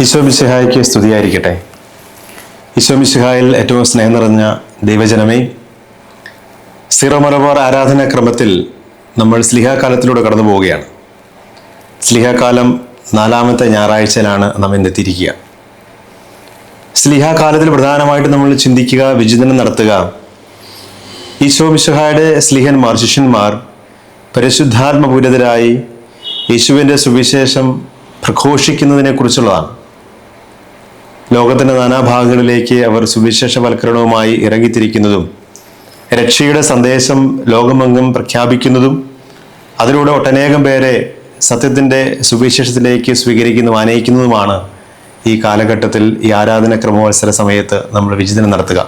ഈശോ മിശിഹായ്ക്ക് സ്തുതിയായിരിക്കട്ടെ. ഈശോ മിശിഹായിൽ ഏറ്റവും സ്നേഹം നിറഞ്ഞ ദൈവജനമേ, സീറോ മലബാർ ആരാധനാക്രമത്തിൽ നമ്മൾ സ്ലിഹാകാലത്തിലൂടെ കടന്നു പോവുകയാണ്. സ്ലിഹാകാലം 4ാമത്തെ ഞായറാഴ്ചയിലാണ് നാം ഇന്നെത്തിയിരിക്കുക. സ്ലിഹാകാലത്തിൽ പ്രധാനമായിട്ട് നമ്മൾ ചിന്തിക്കുക, വിചിന്തനം നടത്തുക, ഈശോ മിശിഹായുടെ സ്ലിഹന്മാർ, ശിഷ്യന്മാർ പരിശുദ്ധാത്മപൂരിതരായി യേശുവിൻ്റെ സുവിശേഷം പ്രഘോഷിക്കുന്നതിനെ കുറിച്ചുള്ളതാണ്. ലോകത്തിൻ്റെ നാനാഭാഗങ്ങളിലേക്ക് അവർ സുവിശേഷവൽക്കരണവുമായി ഇറങ്ങിത്തിരിക്കുന്നതും രക്ഷയുടെ സന്ദേശം ലോകമെങ്ങും പ്രഖ്യാപിക്കുന്നതും അതിലൂടെ ഒട്ടനേകം പേരെ സത്യത്തിൻ്റെ സുവിശേഷത്തിലേക്ക് സ്വീകരിക്കുന്നതും ആനയിക്കുന്നതുമാണ് ഈ കാലഘട്ടത്തിൽ ഈ ആരാധനാക്രമോത്സര സമയത്ത് നമ്മൾ വിചിന്തനം നടത്തുക.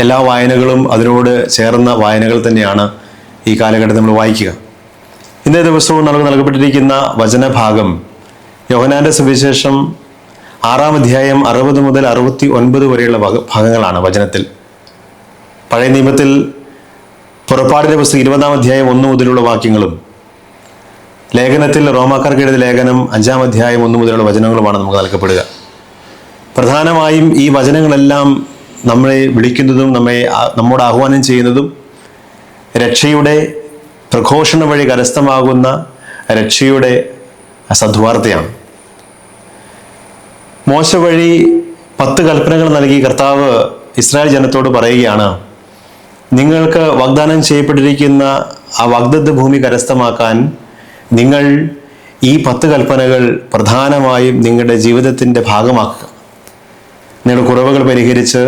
എല്ലാ വായനകളും അതിനോട് ചേർന്ന വായനകൾ തന്നെയാണ് ഈ കാലഘട്ടത്തിൽ നമ്മൾ വായിക്കുക. ഇന്നേ ദിവസവും നമുക്ക് നൽകപ്പെട്ടിരിക്കുന്ന വചനഭാഗം യോഹന്നാന്റെ സുവിശേഷം 6-ാം അധ്യായം 60 മുതൽ 69 വരെയുള്ള ഭാഗങ്ങളാണ്. വചനത്തിൽ പഴയ നിയമത്തിൽ പുറപ്പാടിന്റെ പുസ്തകം 20-ാം അധ്യായം 1 മുതലുള്ള വാക്യങ്ങളും, ലേഖനത്തിൽ റോമാക്കാർക്ക് എഴുതിയ ലേഖനം 5-ാം അധ്യായം 1 മുതലുള്ള വചനങ്ങളുമാണ് നമുക്ക് നൽകപ്പെടുക. പ്രധാനമായും ഈ വചനങ്ങളെല്ലാം നമ്മളെ വിളിക്കുന്നതും നമ്മോട് ആഹ്വാനം ചെയ്യുന്നതും രക്ഷയുടെ പ്രഘോഷണം വഴി കരസ്ഥമാകുന്ന രക്ഷയുടെ സദ്വാർത്തയാണ്. മോശ വഴി 10 കൽപ്പനകൾ നൽകി കർത്താവ് ഇസ്രായേൽ ജനത്തോട് പറയുകയാണ്, നിങ്ങൾക്ക് വാഗ്ദാനം ചെയ്യപ്പെട്ടിരിക്കുന്ന ആ വാഗ്ദത്ത ഭൂമി കരസ്ഥമാക്കാൻ നിങ്ങൾ ഈ 10 കൽപ്പനകൾ പ്രധാനമായും നിങ്ങളുടെ ജീവിതത്തിൻ്റെ ഭാഗമാക്കുക. നിങ്ങളുടെ കുറവുകൾ പരിഹരിച്ച്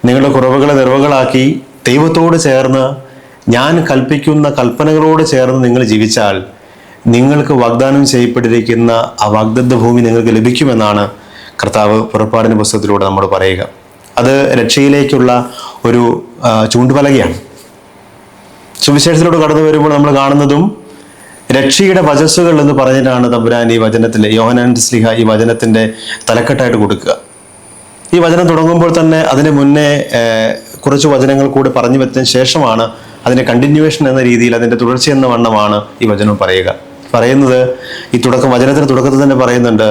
നിങ്ങളുടെ കുറവുകളെ നിറവുകളാക്കി ദൈവത്തോട് ചേർന്ന് ഞാൻ കൽപ്പിക്കുന്ന കൽപ്പനകളോട് ചേർന്ന് നിങ്ങൾ ജീവിച്ചാൽ നിങ്ങൾക്ക് വാഗ്ദാനം ചെയ്യപ്പെട്ടിരിക്കുന്ന ആ വാഗ്ദത്ത ഭൂമി നിങ്ങൾക്ക് ലഭിക്കുമെന്നാണ് കർത്താവ് പുറപ്പാടിൻ്റെ പുസ്തകത്തിലൂടെ നമ്മോട് പറയുക. അത് രക്ഷയിലേക്കുള്ള ഒരു ചൂണ്ടുപലകയാണ്. സുവിശേഷത്തിലൂടെ കടന്നു വരുമ്പോൾ നമ്മൾ കാണുന്നതും രക്ഷയുടെ വചസ്സുകൾ എന്ന് പറഞ്ഞിട്ടാണ് തമ്പുരാൻ ഈ വചനത്തിൽ യോഹന്നാൻ ശ്ലീഹ ഈ വചനത്തിൻ്റെ തലക്കെട്ടായിട്ട് കൊടുക്കുക. ഈ വചനം തുടങ്ങുമ്പോൾ തന്നെ അതിന് മുന്നേ കുറച്ച് വചനങ്ങൾ കൂടി പറഞ്ഞു വെച്ചതിന് ശേഷമാണ് അതിൻ്റെ കണ്ടിന്യൂവേഷൻ എന്ന രീതിയിൽ, അതിൻ്റെ തുടർച്ച എന്ന വണ്ണമാണ് ഈ വചനം പറയുന്നത്. ഈ വചനത്തിന് തുടക്കത്തിൽ തന്നെ പറയുന്നുണ്ട്,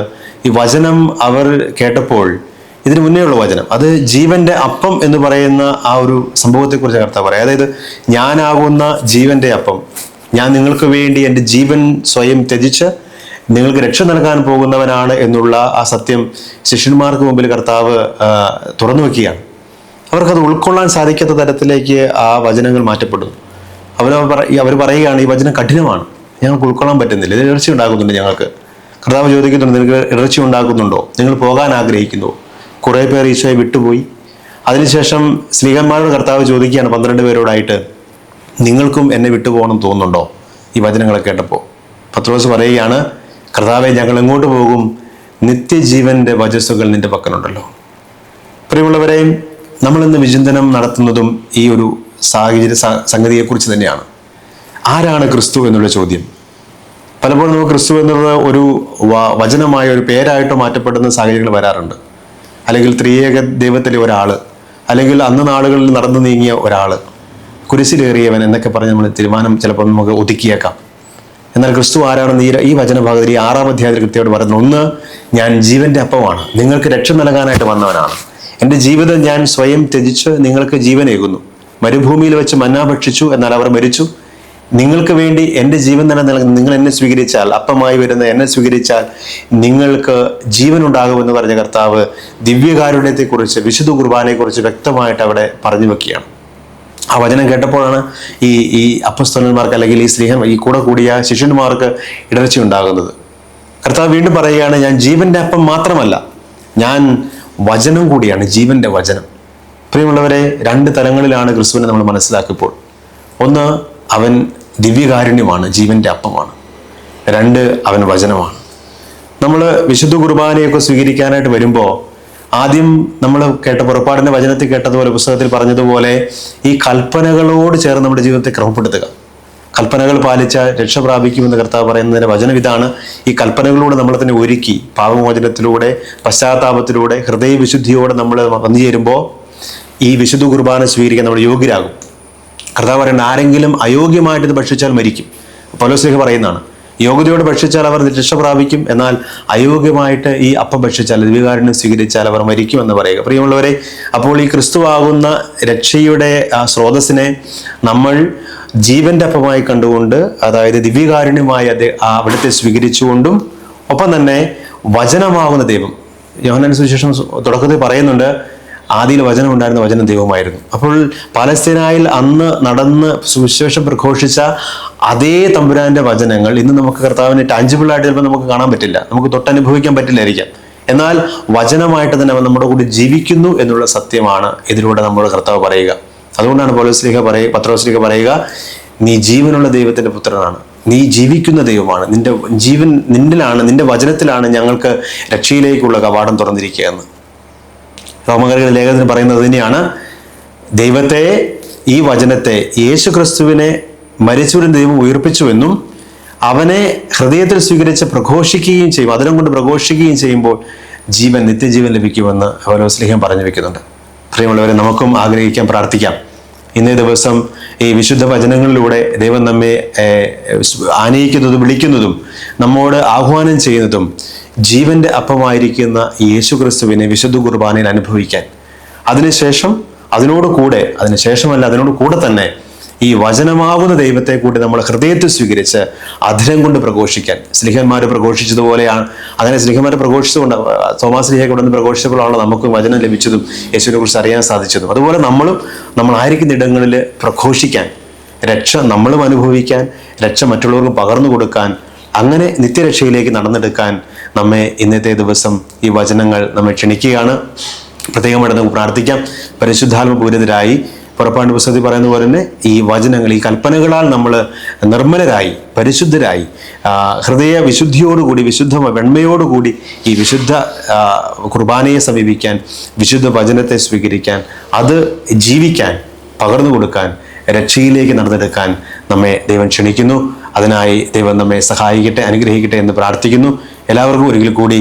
ഈ വചനം അവർ കേട്ടപ്പോൾ, ഇതിനു മുന്നേ ഉള്ള വചനം, അത് ജീവന്റെ അപ്പം എന്ന് പറയുന്ന ആ ഒരു സംഭവത്തെക്കുറിച്ച് കർത്താവ് പറയാം. അതായത് ഞാനാകുന്ന ജീവന്റെ അപ്പം, ഞാൻ നിങ്ങൾക്ക് വേണ്ടി എൻ്റെ ജീവൻ സ്വയം ത്യജിച്ച് നിങ്ങൾക്ക് രക്ഷ നൽകാൻ പോകുന്നവനാണ് എന്നുള്ള ആ സത്യം ശിഷ്യന്മാർക്ക് മുമ്പിൽ കർത്താവ് തുറന്നു വെക്കുകയാണ്. അവർക്കത് ഉൾക്കൊള്ളാൻ സാധിക്കാത്ത തരത്തിലേക്ക് ആ വചനങ്ങൾ മാറ്റപ്പെടുന്നു. അവർ പറയുകയാണ്, ഈ വചനം കഠിനമാണ്, ഞങ്ങൾക്ക് ഉൾക്കൊള്ളാൻ പറ്റുന്നില്ല, ഇതിന് ഇടർച്ച ഉണ്ടാകുന്നുണ്ട്. ഞങ്ങൾക്ക് കർത്താവ് ചോദിക്കുന്നുണ്ട്, നിങ്ങൾക്ക് ഇടർച്ച ഉണ്ടാക്കുന്നുണ്ടോ? നിങ്ങൾ പോകാൻ ആഗ്രഹിക്കുന്നുവോ? കുറേ പേർ ഈശോയെ വിട്ടുപോയി. അതിനുശേഷം സ്ലീഹന്മാരോട് കർത്താവ് ചോദിക്കുകയാണ് 12 പേരോടായിട്ട്, നിങ്ങൾക്കും എന്നെ വിട്ടുപോകണം തോന്നുന്നുണ്ടോ? ഈ വചനങ്ങളെ കേട്ടപ്പോൾ പത്രോസ് പറയുകയാണ്, കർത്താവെ, ഞങ്ങൾ എങ്ങോട്ട് പോകും? നിത്യജീവന്റെ വചസ്സുകൾ നിന്റെ പക്കലുണ്ടല്ലോ. പ്രിയമുള്ളവരെയും, നമ്മളിന്ന് വിചിന്തനം നടത്തുന്നതും ഈ ഒരു സംഗതിയെക്കുറിച്ച് തന്നെയാണ്. ആരാണ് ക്രിസ്തു എന്നുള്ള ചോദ്യം. പലപ്പോഴും നമുക്ക് ക്രിസ്തു എന്നുള്ളത് ഒരു വചനമായ ഒരു പേരായിട്ടോ മാറ്റപ്പെടുന്ന സാഹചര്യങ്ങൾ വരാറുണ്ട്. അല്ലെങ്കിൽ ത്രിയേക ദൈവത്തിലെ ഒരാൾ, അല്ലെങ്കിൽ അന്ന് നാളുകളിൽ നടന്നു നീങ്ങിയ ഒരാൾ, കുരിശിലേറിയവൻ എന്നൊക്കെ പറഞ്ഞ് നമ്മൾ തീരുമാനം ചിലപ്പോൾ നമുക്ക് ഒതുക്കിയേക്കാം. എന്നാൽ ക്രിസ്തു ആരാണെന്ന് ഈ വചനഭാഗത്തിൽ 6-ാം അധ്യായത്തിൽ കൃത്യമായിട്ട് പറയുന്നത്, ഒന്ന്, ഞാൻ ജീവന്റെ അപ്പമാണ്, നിങ്ങൾക്ക് രക്ഷ നൽകാനായിട്ട് വന്നവനാണ്. എൻ്റെ ജീവിതം ഞാൻ സ്വയം ത്യജിച്ച് നിങ്ങൾക്ക് ജീവനേകുന്നു. മരുഭൂമിയിൽ വെച്ച് മന്ന ഭക്ഷിച്ചു, എന്നാൽ അവർ മരിച്ചു. നിങ്ങൾക്ക് വേണ്ടി എൻ്റെ ജീവൻ തന്നെ നൽകുന്ന നിങ്ങൾ എന്നെ സ്വീകരിച്ചാൽ, അപ്പമായി വരുന്ന എന്നെ സ്വീകരിച്ചാൽ നിങ്ങൾക്ക് ജീവൻ ഉണ്ടാകുമെന്ന് പറഞ്ഞ കർത്താവ് ദിവ്യകാരുണ്യത്തെക്കുറിച്ച്, വിശുദ്ധ കുർബാനയെക്കുറിച്ച് വ്യക്തമായിട്ട് അവിടെ പറഞ്ഞു വെക്കുകയാണ്. ആ വചനം കേട്ടപ്പോഴാണ് ഈ അപ്പസ്തലന്മാർക്ക്, അല്ലെങ്കിൽ ഈ കൂടെ കൂടിയ ശിഷ്യന്മാർക്ക് ഇടർച്ച ഉണ്ടാകുന്നത്. കർത്താവ് വീണ്ടും പറയുകയാണ്, ഞാൻ ജീവന്റെ അപ്പം മാത്രമല്ല, ഞാൻ വചനം കൂടിയാണ്, ജീവന്റെ വചനം. പ്രിയമുള്ളവരെ, 2 തലങ്ങളിലാണ് ക്രിസ്തുവിനെ നമ്മൾ മനസ്സിലാക്കിയപ്പോൾ. ഒന്ന്, അവൻ ദിവ്യകാരുണ്യമാണ്, ജീവന്റെ അപ്പമാണ്. 2, അവൻ വചനമാണ്. നമ്മൾ വിശുദ്ധ കുർബാനയൊക്കെ സ്വീകരിക്കാനായിട്ട് വരുമ്പോൾ ആദ്യം നമ്മൾ കേട്ട പുറപ്പാടിന്റെ വചനത്തിൽ കേട്ടതുപോലെ, പുസ്തകത്തിൽ പറഞ്ഞതുപോലെ ഈ കൽപ്പനകളോട് ചേർന്ന് നമ്മുടെ ജീവിതത്തെ ക്രമപ്പെടുത്തുക. കൽപ്പനകൾ പാലിച്ചാൽ രക്ഷ പ്രാപിക്കുമെന്ന് കർത്താവ് പറയുന്നതിന്റെ വചനം ഇതാണ്. ഈ കൽപ്പനകളിലൂടെ നമ്മളെ തന്നെ ഒരുക്കി പാപമോചനത്തിലൂടെ, പശ്ചാത്താപത്തിലൂടെ, ഹൃദയവിശുദ്ധിയോടെ നമ്മൾ വന്നു ചേരുമ്പോൾ ഈ വിശുദ്ധ കുർബാന സ്വീകരിക്കാൻ നമ്മൾ യോഗ്യരാകും. കർത്താവ് പറയുന്നത്, ആരെങ്കിലും അയോഗ്യമായിട്ട് ഇത് ഭക്ഷിച്ചാൽ മരിക്കും. പൗലോസ് പറയുന്നതാണ്, യോഗ്യതയോടെ ഭക്ഷിച്ചാൽ അവർ രക്ഷ പ്രാപിക്കും, എന്നാൽ അയോഗ്യമായിട്ട് ഈ അപ്പം ഭക്ഷിച്ചാൽ, ദിവ്യകാരുണ്യം സ്വീകരിച്ചാൽ അവർ മരിക്കുമെന്ന് പറയുക. പ്രിയമുള്ളവരെ, അപ്പോൾ ഈ ക്രിസ്തുവാകുന്ന രക്ഷയുടെ ആ സ്രോതസ്സിനെ നമ്മൾ ജീവന്റെ അപ്പമായി കണ്ടുകൊണ്ട്, അതായത് ദിവ്യകാരുണ്യമായി അവിടുത്തെ സ്വീകരിച്ചുകൊണ്ടും, ഒപ്പം തന്നെ വചനമാകുന്ന ദൈവം, യോഹന്നാന്റെ സുവിശേഷം തുടക്കത്തിൽ പറയുന്നുണ്ട്, ആദിയിൽ വചനം ഉണ്ടായിരുന്ന, വചനം ദൈവമായിരുന്നു. അപ്പോൾ പാലസ്തീനായിൽ അന്ന് നടന്ന് സുവിശേഷം പ്രഘോഷിച്ച അതേ തമ്പുരാന്റെ വചനങ്ങൾ ഇന്ന് നമുക്ക് കർത്താവിനെ ടാഞ്ചിബിൾ ആയിട്ട് ചിലപ്പോൾ നമുക്ക് കാണാൻ പറ്റില്ല, നമുക്ക് തൊട്ടനുഭവിക്കാൻ പറ്റില്ലായിരിക്കാം. എന്നാൽ വചനമായിട്ട് തന്നെ അവൻ നമ്മുടെ കൂടെ ജീവിക്കുന്നു എന്നുള്ള സത്യമാണ് ഇതിലൂടെ നമ്മുടെ കർത്താവ് പറയുക. അതുകൊണ്ടാണ് പത്രോസ്ലീഹ പറയുക, നീ ജീവനുള്ള ദൈവത്തിന്റെ പുത്രനാണ്, നീ ജീവിക്കുന്ന ദൈവമാണ്, നിന്റെ ജീവൻ നിന്നിലാണ്, നിന്റെ വചനത്തിലാണ് ഞങ്ങൾക്ക് രക്ഷയിലേക്കുള്ള കവാടം തുറന്നിരിക്കുക എന്ന് റോമക്കാരുടെ ലേഖനത്തിൽ പറയുന്നത് തന്നെയാണ്. ദൈവത്തെ, ഈ വചനത്തെ, യേശു ക്രിസ്തുവിനെ മരിച്ചവരിൽ ദൈവം ഉയർപ്പിച്ചുവെന്നും അവനെ ഹൃദയത്തിൽ സ്വീകരിച്ച് പ്രഘോഷിക്കുകയും ചെയ്യും, അതിനം കൊണ്ട് പ്രഘോഷിക്കുകയും ചെയ്യുമ്പോൾ നിത്യജീവൻ ലഭിക്കുമെന്ന് പൗലോസ്ലീഹ പറഞ്ഞു വെക്കുന്നുണ്ട്. പ്രിയമുള്ളവരെ, നമുക്കും ആഗ്രഹിക്കാം, പ്രാർത്ഥിക്കാം. ഇന്നേ ദിവസം ഈ വിശുദ്ധ വചനങ്ങളിലൂടെ ദൈവം നമ്മെ ആനയിക്കുന്നതും വിളിക്കുന്നതും നമ്മോട് ആഹ്വാനം ചെയ്യുന്നതും ജീവന്റെ അപ്പമായിരിക്കുന്ന യേശു ക്രിസ്തുവിനെ വിശുദ്ധ കുർബാനയിൽ അനുഭവിക്കാൻ, അതിനോട് കൂടെ തന്നെ ഈ വചനമാകുന്ന ദൈവത്തെ കൂടി നമ്മൾ ഹൃദയത്തിൽ സ്വീകരിച്ച് അധരം കൊണ്ട് പ്രഘോഷിക്കാൻ, സ്ലിഹന്മാർ പ്രഘോഷിച്ചതുപോലെയാണ്. അങ്ങനെ സ്ലിഹന്മാർ പ്രഘോഷിച്ചുകൊണ്ട് തോമാസ് സ്ലീഹ കൊണ്ട് പ്രഘോഷിച്ചപ്പോഴാണ് നമുക്ക് വചനം ലഭിച്ചതും യേശുവിനെ കുറിച്ച് അറിയാൻ സാധിച്ചതും. അതുപോലെ നമ്മളായിരിക്കുന്ന ഇടങ്ങളിൽ പ്രഘോഷിക്കാൻ, രക്ഷ നമ്മളും അനുഭവിക്കാൻ, രക്ഷ മറ്റുള്ളവർക്കും പകർന്നു കൊടുക്കാൻ, അങ്ങനെ നിത്യരക്ഷയിലേക്ക് നടന്നെടുക്കാൻ നമ്മെ ഇന്നത്തെ ദിവസം ഈ വചനങ്ങൾ നമ്മെ ക്ഷണിക്കുകയാണ്. പ്രത്യേകമായിട്ട് നമുക്ക് പ്രാർത്ഥിക്കാം. പരിശുദ്ധാത്മപൂരിതരായി, പുറപ്പാട് പുസ്തകത്തിൽ പറയുന്ന പോലെ തന്നെ ഈ വചനങ്ങൾ, ഈ കൽപ്പനകളാൽ നമ്മൾ നിർമ്മലരായി, പരിശുദ്ധരായി, ഹൃദയ വിശുദ്ധിയോടുകൂടി, വെണ്മയോടുകൂടി ഈ വിശുദ്ധ കുർബാനയെ സമീപിക്കാൻ, വിശുദ്ധ വചനത്തെ സ്വീകരിക്കാൻ, അത് ജീവിക്കാൻ, പകർന്നു കൊടുക്കാൻ, രക്ഷയിലേക്ക് നടന്നെടുക്കാൻ നമ്മെ ദൈവം ക്ഷണിക്കുന്നു. അതിനായി ദൈവം നമ്മെ സഹായിക്കട്ടെ, അനുഗ്രഹിക്കട്ടെ എന്ന് പ്രാർത്ഥിക്കുന്നു. എല്ലാവർക്കും ഒരിക്കൽ കൂടി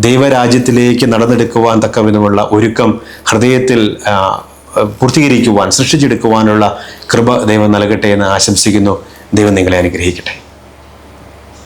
ദൈവരാജ്യത്തിലേക്ക് നടന്നെടുക്കുവാൻ തക്കവിധമുള്ള ഒരുക്കം ഹൃദയത്തിൽ പൂർത്തീകരിക്കുവാൻ, സൃഷ്ടിച്ചെടുക്കുവാനുള്ള കൃപ ദൈവം നൽകട്ടെ എന്ന് ആശംസിക്കുന്നു. ദൈവം നിങ്ങളെ അനുഗ്രഹിക്കട്ടെ.